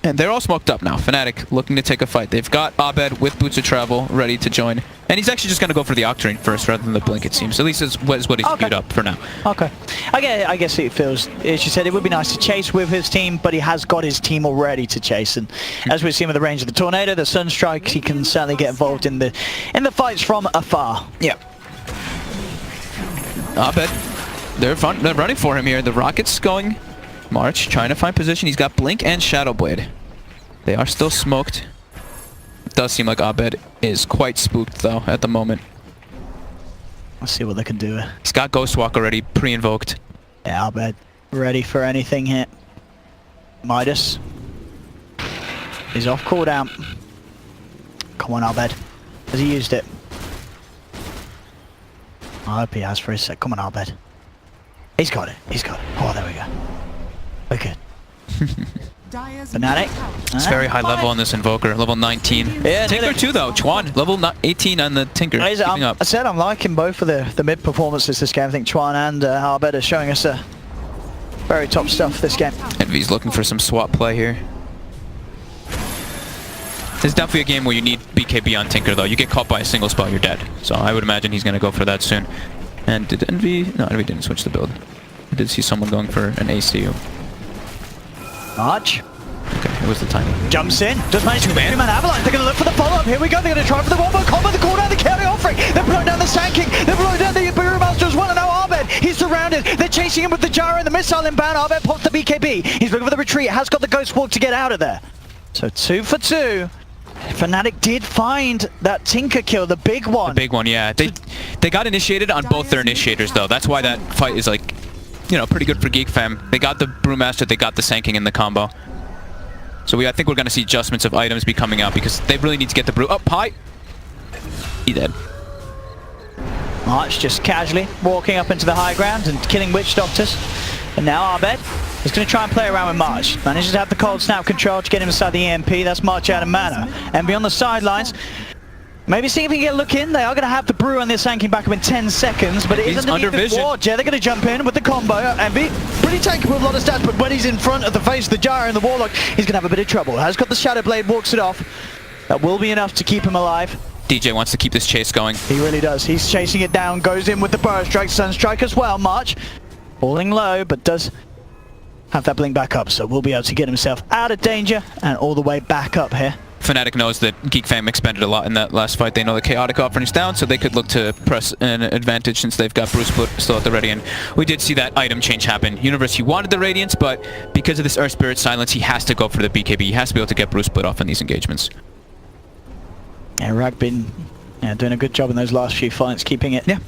And they're all smoked up now. Fnatic looking to take a fight. They've got Abed with Boots of Travel ready to join. And he's actually just going to go for the Octarine first rather than the Blink, it seems. At least is what he's queued up for now. Okay. I guess it feels, as you said, it would be nice to chase with his team, but he has got his team already to chase. And as we've seen with the range of the Tornado, the Sunstrike, he can certainly get involved in the fights from afar. Yeah. Abed, they're running for him here. The Rocket's going March, trying to find position. He's got Blink and Shadow Blade. They are still smoked. It does seem like Abed is quite spooked, though, at the moment. Let's see what they can do. He's got Ghostwalk already pre-invoked. Yeah, Abed, ready for anything here. Midas. He's off cooldown. Come on, Abed. Has he used it? I hope he has for his sec. Come on, Abed. He's got it. He's got it. Oh, there we go. We're good. Fnatic. It's very high level on this Invoker, level 19. Yeah, Tinker too, though. Chuan, level 18 on the Tinker. Keeping up. I said I'm liking both of the mid performances this game. I think Chuan and Abed are showing us very top stuff this game. Envy's looking for some swap play here. This is definitely a game where you need BKB on Tinker, though. You get caught by a single spell, you're dead. So I would imagine he's going to go for that soon. And did Envy... No, Envy didn't switch the build. I did see someone going for an ACU. March. Okay, it was the timing. Jumps in. Just managed to man Avalanche. They're going to look for the follow-up. Here we go. They're going to try for the wombo combo. The cooldown, the counter offering. They're blowing down the Sandking. They're blowing down the Brewmaster as well. And now Abed, he's surrounded. They're chasing him with the Gyro and the missile inbound. Abed pops the BKB. He's looking for the retreat. Has got the Ghost Walk to get out of there. So 2 for 2. Fnatic did find that Tinker kill, the big one. The big one, yeah. They got initiated on both their initiators, though. That's why that fight is, like, you know, pretty good for Geek Fam. They got the Brewmaster, they got the Sanking in the combo. So I think we're going to see adjustments of items be coming out because they really need to get the Brew up high. He dead. March just casually walking up into the high ground and killing Witch Doctors. And now Abed is going to try and play around with March. Manages to have the cold snap control to get him inside the EMP. That's March out of mana. Envy on the sidelines. Maybe see if he can get a look in. They are going to have the Brew and the Sanking back up in 10 seconds, but it is underneath the vision. ward. Yeah, they're going to jump in with the combo. Envy, pretty tanky with a lot of stats, but when he's in front of the face of the Gyro and the Warlock, he's going to have a bit of trouble. Has got the Shadow Blade, walks it off. That will be enough to keep him alive. DJ wants to keep this chase going. He really does. He's chasing it down, goes in with the Burrow Strike, Sunstrike as well. March falling low, but does have that blink back up, so will be able to get himself out of danger and all the way back up here. Fnatic knows that Geek Fam expended a lot in that last fight. They know the Chaotic offering's down, so they could look to press an advantage since they've got Bruce Split still at the ready. And we did see that item change happen. Universe, he wanted the Radiance, but because of this Earth Spirit Silence, he has to go for the BKB. He has to be able to get Bruce Split off in these engagements. Yeah, Rag been doing a good job in those last few fights, keeping it. Yeah.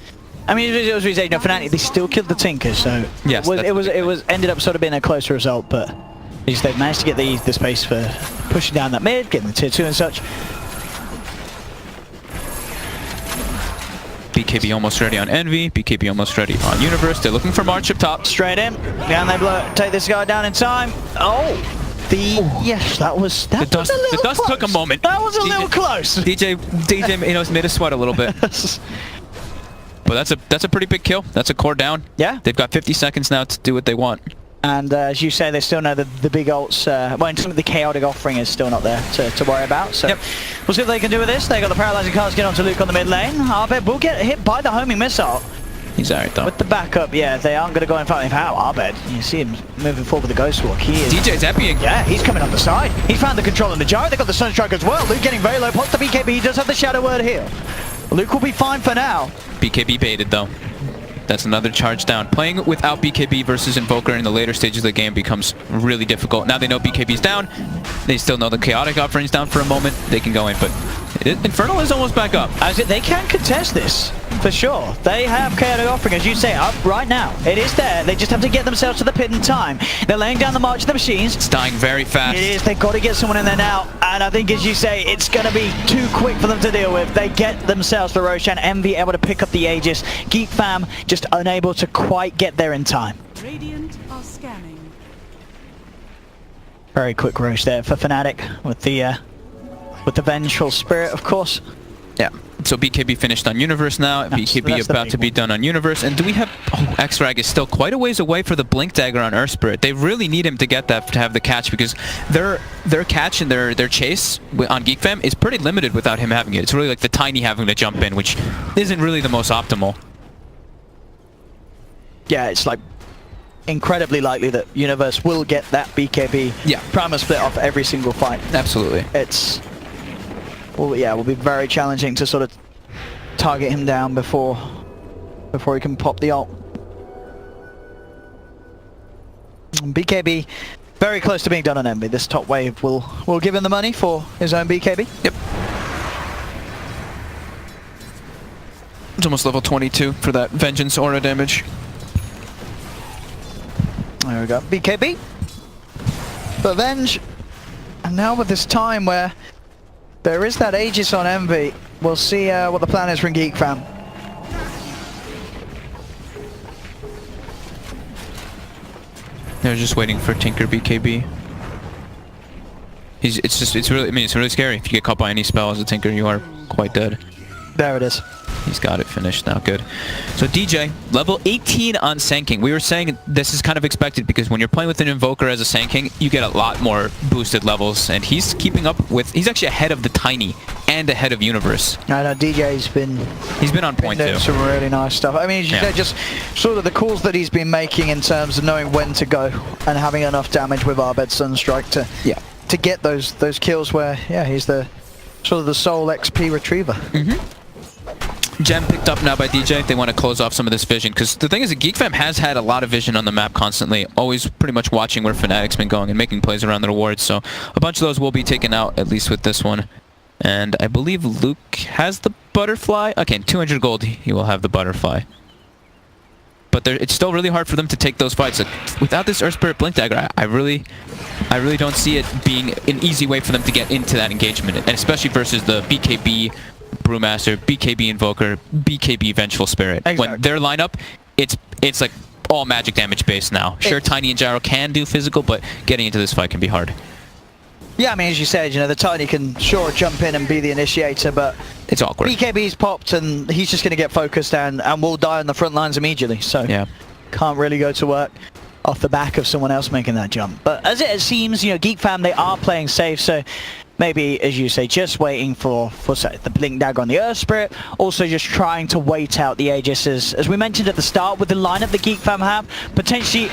I mean, as we say, you know, Fnatic, they still killed the Tinker, so yes, it was ended up sort of being a closer result, but they've managed to get the space for pushing down that mid, getting the tier 2 and such. BKB almost ready on Envy, BKB almost ready on Universe. They're looking for March up top. Straight in, down they blow, take this guy down in time. Oh! Yes, that was a little The dust close. took a moment. That was a little close. DJ, you know, made us sweat a little bit. But that's a pretty big kill. That's a core down. Yeah. They've got 50 seconds now to do what they want. And as you say, they still know the big ults. Well, in terms of the chaotic offering is still not there to worry about. So we'll see what they can do with this. They got the paralyzing cast get onto Luke on the mid lane. Abed will get hit by the homing missile. He's alright though. With the backup, yeah, they aren't going to go in front of him. Abed, you see him moving forward with the Ghost Walk. He is. DJ's epiing. Yeah, he's coming up the side. He found the control on the Gyro. They got the Sunstrike as well. Luke getting very low. Pops the BKB. He does have the Shadow Word heal. Luke will be fine for now. BKB baited though. That's another charge down. Playing without BKB versus Invoker in the later stages of the game becomes really difficult. Now they know BKB's down. They still know the Chaotic offering's down for a moment. They can go in, but Infernal is almost back up. As they can contest this. For sure. They have chaotic offering, as you say, up right now. It is there. They just have to get themselves to the pit in time. They're laying down the march of the machines. It's dying very fast. It is. They've got to get someone in there now. And I think, as you say, it's going to be too quick for them to deal with. They get themselves the Roshan. Envy able to pick up the Aegis. Geek fam just unable to quite get there in time. Radiant are scanning. Very quick Roche there for Fnatic with the vengeful spirit, of course. Yeah. So BKB finished on Universe now. BKB that's about to be done on Universe. And do we have... Oh, X-Rag is still quite a ways away for the Blink Dagger on Earth Spirit. They really need him to get that, to have the catch, because their catch and their chase on Geek Fam is pretty limited without him having it. It's really like the Tiny having to jump in, which isn't really the most optimal. Yeah, it's like incredibly likely that Universe will get that BKB primer split off every single fight. Absolutely. It's... Well, yeah, it will be very challenging to sort of target him down before he can pop the ult. BKB very close to being done on Envy. This top wave will give him the money for his own BKB. Yep. It's almost level 22 for that Vengeance aura damage. There we go. BKB. But Venge. And now with this time where there is that Aegis on Envy, we'll see what the plan is from Geek Fam. They're just waiting for Tinker BKB. It's really scary. If you get caught by any spell as a Tinker, you are quite dead. There it is. He's got it finished now. Good. So DJ, level 18 on Sand King. We were saying this is kind of expected because when you're playing with an Invoker as a Sand King, you get a lot more boosted levels, and he's keeping up with... He's actually ahead of the Tiny and ahead of Universe. I know DJ's been... He's been on point too. Some really nice stuff. I mean, just sort of the calls that he's been making in terms of knowing when to go and having enough damage with Arbed Sunstrike to get those kills where he's the sort of the sole XP retriever. Gem picked up now by DJ. They want to close off some of this vision, because the thing is that Geek Fam has had a lot of vision on the map constantly, always pretty much watching where Fnatic's been going and making plays around the rewards, so a bunch of those will be taken out, at least with this one. And I believe Luke has the butterfly. Okay, 200 gold, he will have the butterfly. But it's still really hard for them to take those fights. Like, without this Earth Spirit Blink Dagger, I really don't see it being an easy way for them to get into that engagement, and especially versus the BKB Brewmaster, BKB Invoker, BKB Vengeful Spirit. Exactly. When their lineup, it's like all magic damage based now. Sure, Tiny and Gyro can do physical, but getting into this fight can be hard. Yeah, I mean, as you said, the Tiny can sure jump in and be the initiator, but it's awkward. BKB's popped and he's just going to get focused and will die on the front lines immediately, so can't really go to work off the back of someone else making that jump. But as it seems, Geek Fam, they are playing safe, so maybe, as you say, just waiting for the Blink Dagger on the Earth Spirit, also just trying to wait out the Aegis. As we mentioned at the start, with the lineup the Geek Fam have, potentially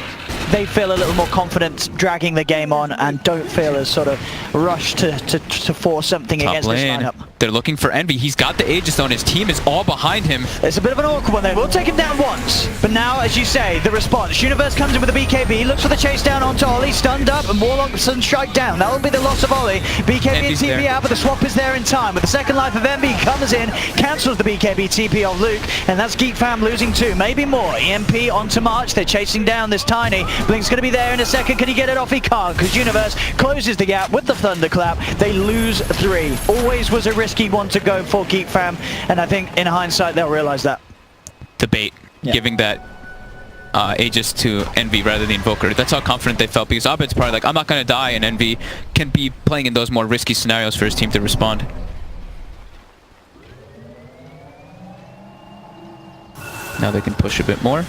they feel a little more confident dragging the game on and don't feel as sort of rushed to force something Top against lane. this lineup. They're looking for Envy. He's got the Aegis on. His team is all behind him. It's a bit of an awkward one there. We'll take him down once. But now, as you say, the response. Universe comes in with the BKB, looks for the chase down onto Ollie, stunned up, and Warlock Sunstrike down. That will be the loss of Ollie. BKB Envy's and TP there. out, but the swap is there in time. With the second life of Envy comes in, cancels the BKB TP of Luke, and that's Geek Fam losing two, maybe more. EMP onto March. They're chasing down this Tiny. Blink's going to be there in a second. Can he get it off? He can't, because Universe closes the gap with the Thunderclap. They lose three. Always was a risky one to go for Geek Fam, and I think in hindsight they'll realize that. Debate, giving that Aegis to Envy rather than the Invoker. That's how confident they felt, because Abed's probably like, I'm not going to die, and Envy can be playing in those more risky scenarios for his team to respond. Now they can push a bit more.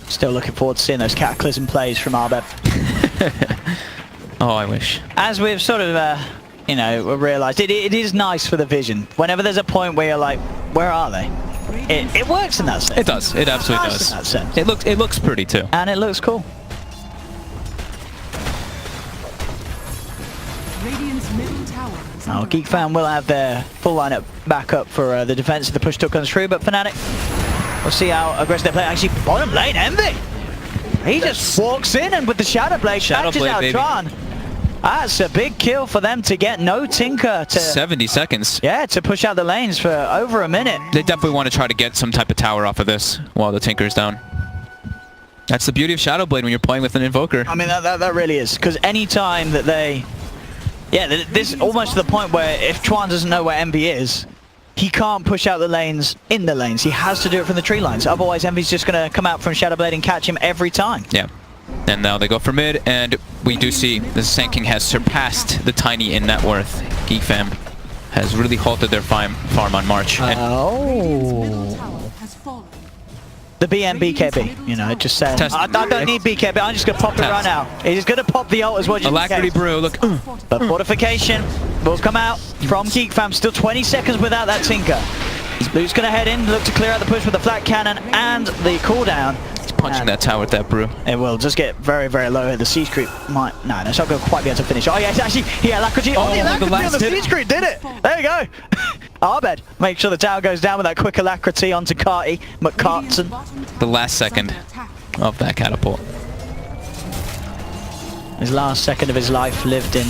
Still looking forward to seeing those Cataclysm plays from Arbed. Oh, I wish. As we've sort of, realised, it is nice for the vision. Whenever there's a point where you're like, where are they? It works in that sense. It does. It absolutely Nice does. in that sense. It looks pretty too. And it looks cool. Radiant's middle tower is under Geek Fam will have their full lineup back up for the defense if the push still comes through, but Fnatic, we'll see how aggressive they play. Actually, bottom lane, Envy! He just walks in and with the Shadow Blade catches out baby. Tron. That's a big kill for them to get no Tinker to... 70 seconds. Yeah, to push out the lanes for over a minute. They definitely want to try to get some type of tower off of this while the Tinker's down. That's the beauty of Shadowblade when you're playing with an Invoker. I mean, that really is. Because any time that they... Yeah, this almost to the point where if Chuan doesn't know where Envy is, he can't push out the lanes in the lanes. He has to do it from the tree lines. Otherwise, Envy's just going to come out from Shadowblade and catch him every time. Yeah. And now they go for mid, and we do see the Sand King has surpassed the Tiny in net worth. Geek Fam has really halted their farm on March. And The BKB, you know, just saying. I don't need BKB, I'm just going to pop it right now. He's going to pop the ult as well. Alacrity Brew, look. But Fortification will come out from Geek Fam. Still 20 seconds without that Tinker. Luke's going to head in, look to clear out the push with the flat cannon and the cooldown. He's punching that tower with that Brew. It will just get very, very low here. The Siege Creep might... No, it's not going to quite be able to finish. Oh, yeah, it's actually... Yeah, Alacrity. Oh, the Alacrity on the Siege Creep did it. There you go. Arbed, make sure the tower goes down with that quick Alacrity onto Carty, McCartson. The last second of that catapult. His last second of his life lived in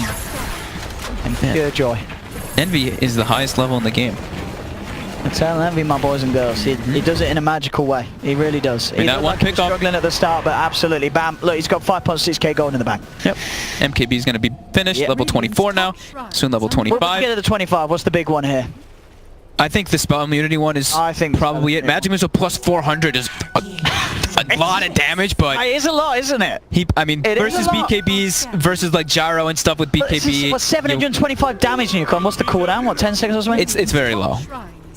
pure joy. Envy is the highest level in the game. I tell Envy, my boys and girls, he does it in a magical way. He really does. He that one like he was pick off. struggling at the start, but absolutely, bam. Look, he's got 5.6k gold in the bank. Yep. MKB is going to be finished, level 24 now, soon level 25. Once we get to the 25, what's the big one here? I think the spell immunity one is probably it. Magic Missile plus 400 is a lot of damage, but it is a lot, isn't it? I mean, versus BKBs, versus like Gyro and stuff with BKB. What's 725 damage in your con? What's the cooldown? What, 10 seconds or something? It's very low.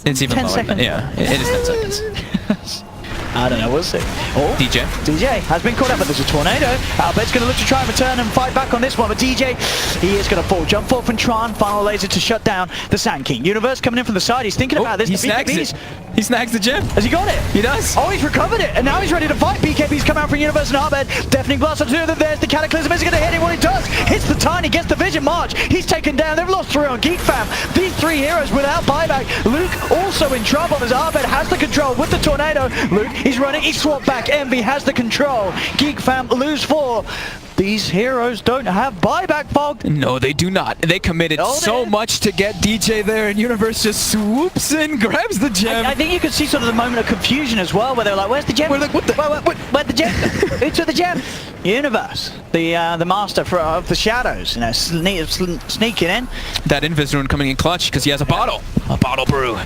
It's even 10 lower. seconds. Yeah, it is 10 seconds. I don't know, we'll see. Oh, DJ has been caught up, but there's a tornado. Albed's going to look to try and return and fight back on this one, but DJ, he is going to fall. Jump forward from Tron, final laser to shut down the Sand King. Universe coming in from the side, he's thinking about this. He snags it. He snags the gem. Has he got it? He does. Oh, he's recovered it, and now he's ready to fight. BKB's come out from Universe and Arbed. Deafening blast on two of them. There's the Cataclysm. Is he going to hit him? What he does, hits the Tiny, gets the Vision March. He's taken down. They've lost 3 on Geek Fam. These 3 heroes without buyback. Luke also in trouble as Arbed has the control with the tornado. Luke, he's running. He swapped back. Envy has the control. Geek Fam lose 4. These heroes don't have buyback, Fog. No, they do not. They committed so much to get DJ there, and Universe just swoops in, grabs the gem. I think you could see sort of the moment of confusion as well, where they were like, "Where's the gem? We're like, what the? Where's the gem? Who took the gem?" Universe, the master of the shadows, you know, sneaking in. That Invis rune coming in clutch because he has a bottle brew.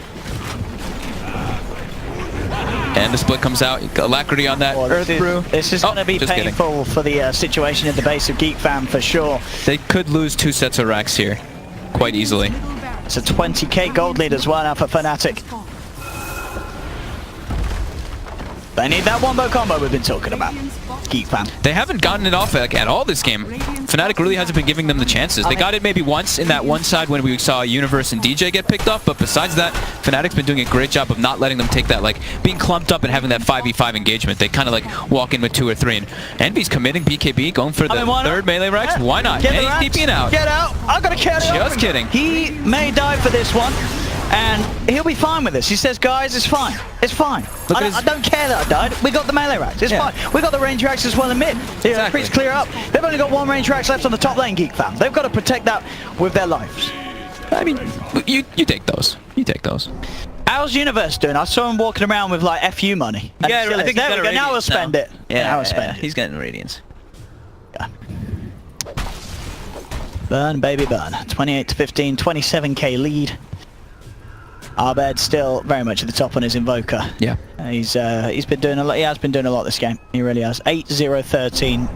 And the split comes out. Alacrity on that Earth Brew. This is going to be painful for the situation at the base of Geek Fam for sure. They could lose 2 sets of racks here quite easily. It's a 20k gold lead as well now for Fnatic. They need that wombo combo we've been talking about. Geek Fam. They haven't gotten it off at all this game. Fnatic really hasn't been giving them the chances. They got it maybe once in that one side when we saw Universe and DJ get picked off, but besides that, Fnatic's been doing a great job of not letting them take that, like, being clumped up and having that 5v5 engagement. They kind of, like, walk in with 2 or 3, and Envy's committing BKB, going for the 3rd melee Rex. Yeah. Why not? And he's TPing out. Get out. I gotta carry on. Just kidding. He may die for this one. And he'll be fine with this. He says, guys, it's fine. It's fine. I don't care that I died. We got the melee racks. It's fine. We got the range racks as well in mid. Exactly. Please clear up. They've only got 1 range racks left on the top lane, Geek Fam. They've got to protect that with their lives. I mean, you take those. You take those. How's Universe doing? I saw him walking around with, like, FU money. Yeah, I think there we go. Now we'll spend it. Yeah, now we'll spend it. He's getting radiance. Yeah. Burn, baby, burn. 28 to 15, 27k lead. Arbed still very much at the top on his Invoker. Yeah. He's been doing a lot. He has been doing a lot this game. He really has. 8-0-13.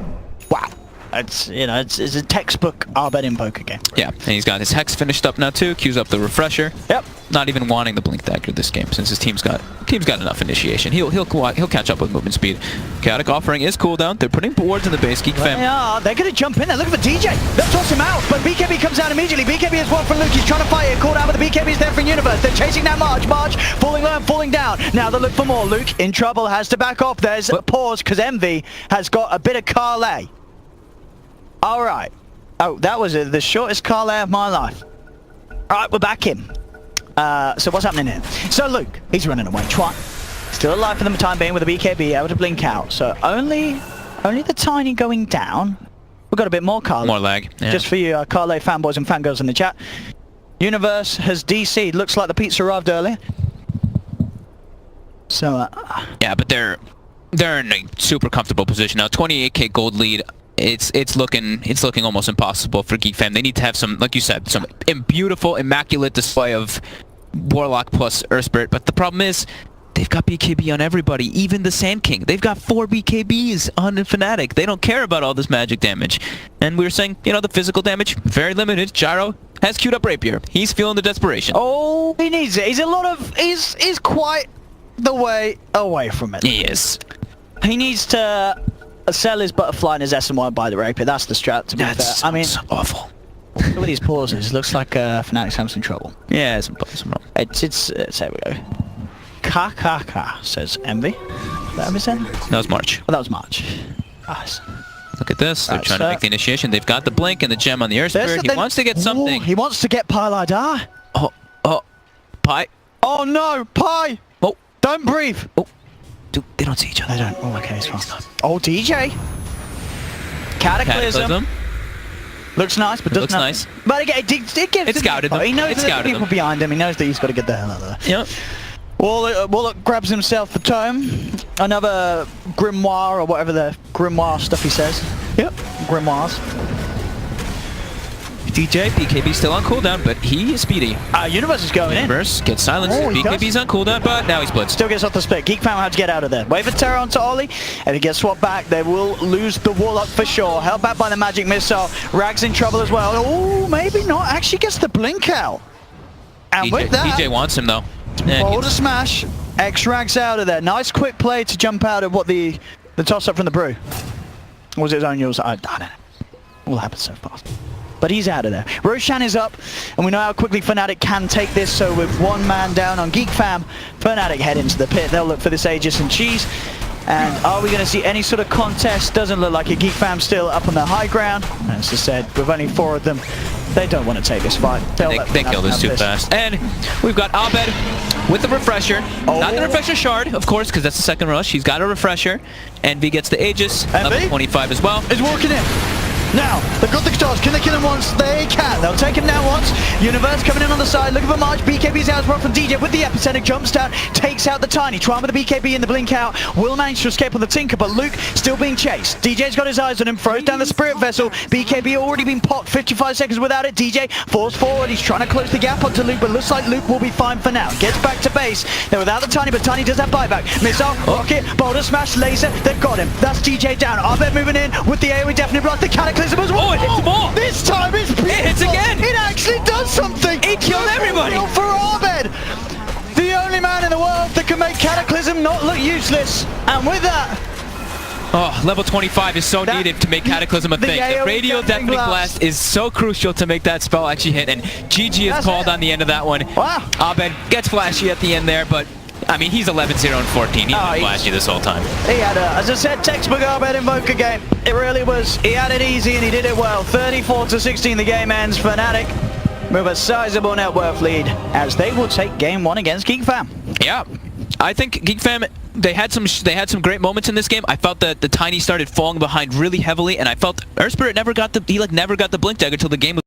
Wow. It's, you know, it's a textbook Arbed Invoker game. Yeah, and he's got his Hex finished up now too. Queues up the Refresher. Yep. Not even wanting the Blink Dagger this game since his team's got enough initiation. He'll catch up with movement speed. Chaotic Offering is cooldown. They're putting boards in the base. Geek Fam. They're going to jump in there. Look at the DJ. They'll toss him out, but BKB comes out immediately. BKB has one from Luke. He's trying to fight it. Called out, but the BKB is there from Universe. They're chasing that March. March falling low and falling down. Now they look for more. Luke in trouble. Has to back off. There's a pause because Envy has got a bit of Carlay. All right. Oh, that was the shortest Carlay of my life. All right, we're back in. So what's happening here? So Luke, he's running away. Try. Still alive for the time being with a BKB able to blink out. So only the Tiny going down. We're got a bit more Carly. More lag. Yeah. Just for you Carly fanboys and fangirls in the chat. Universe has DC'd. Looks like the pizza arrived early. So, yeah, but they're in a super comfortable position now. 28k gold lead. It's looking almost impossible for Geek Fam. They need to have some, like you said, some beautiful, immaculate display of Warlock plus Earth Spirit. But the problem is, they've got BKB on everybody, even the Sand King. They've got 4 BKBs on the Fnatic. They don't care about all this magic damage. And we were saying, you know, the physical damage, very limited. Gyro has queued up Rapier. He's feeling the desperation. oh, he needs it. He's quite the way away from it. He is. He needs to sell his butterfly and his S1 by the Rapier. That's the strat, to be fair. I mean, awful. look at these pauses. Looks like Fnatic's having some trouble. Yeah, some wrong. It's there we go. KKK, says Envy. That Envy said? That was March. Oh, that was March. Nice. Look at this. They're Right, trying to make the initiation. They've got the blink and the gem on the Earth Spirit. He wants to get something. Ooh, he wants to get Pylai. Oh, Pi. Oh no, Pi! Oh, Don't breathe! oh. Dude, they don't see each other. They don't. Oh, okay, it's fine. Oh, DJ! Cataclysm. Looks nice, but doesn't Looks have- nice. But again, it gives It's scouted them. He knows It's that scouted the people them. behind him. He knows that he's got to get the hell out of there. Yep. Warlock grabs himself the tome. Another grimoire or whatever the grimoire stuff he says. Yep. Grimoires. DJ, BKB still on cooldown, but he is speedy. Universe is going in. Universe gets silenced. Oh, he BKB's on cooldown, but now he splits. Still gets off the split. Geek Fam had to get out of there. Wave of Terror onto Ollie. If he gets swapped back, they will lose the Warlock for sure. Held back by the Magic Missile. Rag's in trouble as well. Oh, maybe not. Actually gets the blink out. And with that, DJ wants him, though. And Boulder Smash. X-Rag's out of there. Nice quick play to jump out of what the toss-up from the Brew. Or was it his own yours? I don't know. All happened so fast. But he's out of there. Roshan is up, and we know how quickly Fnatic can take this, so with one man down on Geek Fam, Fnatic head into the pit. They'll look for this Aegis and Cheese. And are we going to see any sort of contest? Doesn't look like it. Geek Fam still up on the high ground. As I said, with only 4 of them, they don't want to take this fight. they kill this too fast. And we've got Abed with the refresher. Not the refresher shard, of course, because that's the second rush. He's got a refresher. Envy gets the Aegis, level 25 as well. Is walking in. Now, they've got the guitars. Can they kill him once? They can. They'll take him down once. Universe coming in on the side. Looking for March. BKB's out from DJ with the epicenter. Jumps down. Takes out the Tiny. Trying with the BKB in the blink out. Will manage to escape on the Tinker, but Luke still being chased. DJ's got his eyes on him. Throws down the Spirit Vessel. BKB already been popped. 55 seconds without it. DJ falls forward. He's trying to close the gap onto Luke, but looks like Luke will be fine for now. Gets back to base. They're without the Tiny, but Tiny does have buyback. Missile, rocket, boulder smash, laser. They've got him. That's DJ down. Abed moving in with the AoE definitely block. The Cataclysm as well. Oh, it hits them all. This time it's beautiful. It hits again. It actually does something. It killed everybody. For Abed, the only man in the world that can make Cataclysm not look useless. And with that, oh, level 25 is so needed to make Cataclysm a thing. The Radial Deafening Blast is so crucial to make that spell actually hit. And GG is called on the end of that one. Wow. Abed gets flashy at the end there, but I mean, he's 11-0 and 14. He's been flashy this whole time. He had as I said, textbook Abed Invoker game. It really was. He had it easy and he did it well. 34-16 the game ends. Fnatic move a sizable net worth lead as they will take game 1 against Geek Fam. Yeah, I think Geek Fam, they had some great moments in this game. I felt that the Tiny started falling behind really heavily, and I felt Earth Spirit never got the blink dagger until the game was